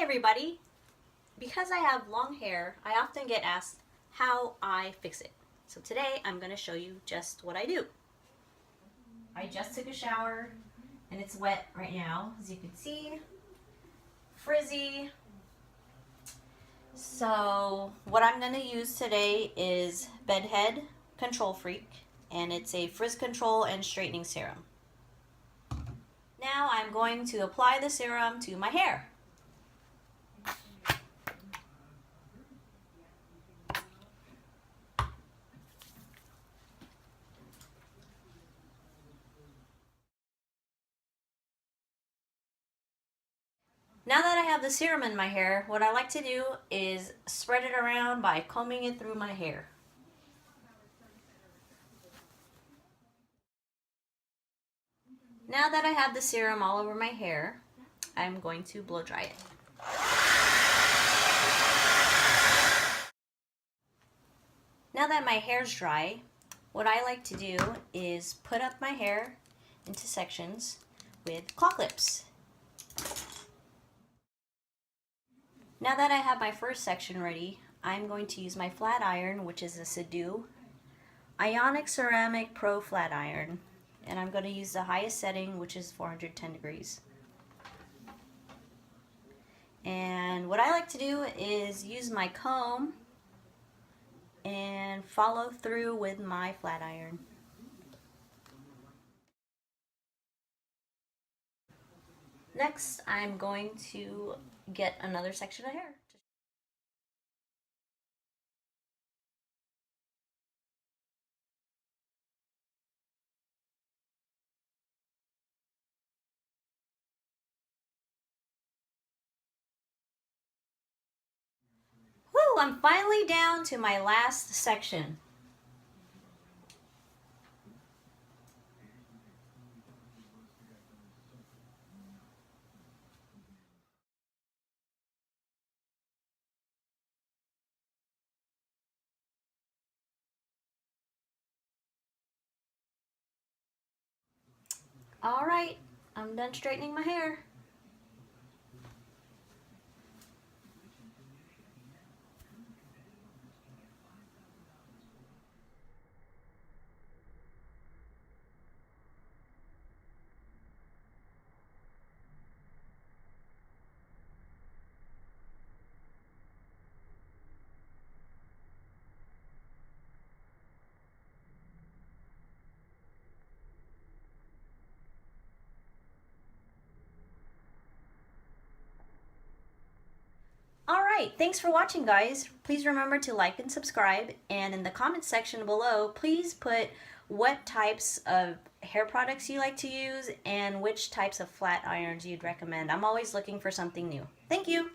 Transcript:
everybody! Because I have long hair, I often get asked how I fix it. So today I'm going to show you just what I do. I just took a shower and it's wet right now, as you can see. Frizzy. So what I'm going to use today is Bedhead Control Freak, and it's a frizz control and straightening serum. Now I'm going to apply the serum to my hair. Now that I have the serum in my hair, what I like to do is spread it around by combing it through my hair. Now that I have the serum all over my hair, I'm going to blow dry it. Now that my hair's dry, what I like to do is put up my hair into sections with claw clips. Now that I have my first section ready, I'm going to use my flat iron, which is a Sedu Ionic Ceramic Pro Flat Iron, and I'm going to use the highest setting, which is 410 degrees. And what I like to do is use my comb and follow through with my flat iron. Next, I'm going to get another section of hair. Woo! I'm finally down to my last section. Alright, I'm done straightening my hair. Alright, thanks for watching, guys. Please remember to like and subscribe, and in the comment section below, please put what types of hair products you like to use and which types of flat irons you'd recommend. I'm always looking for something new. Thank you!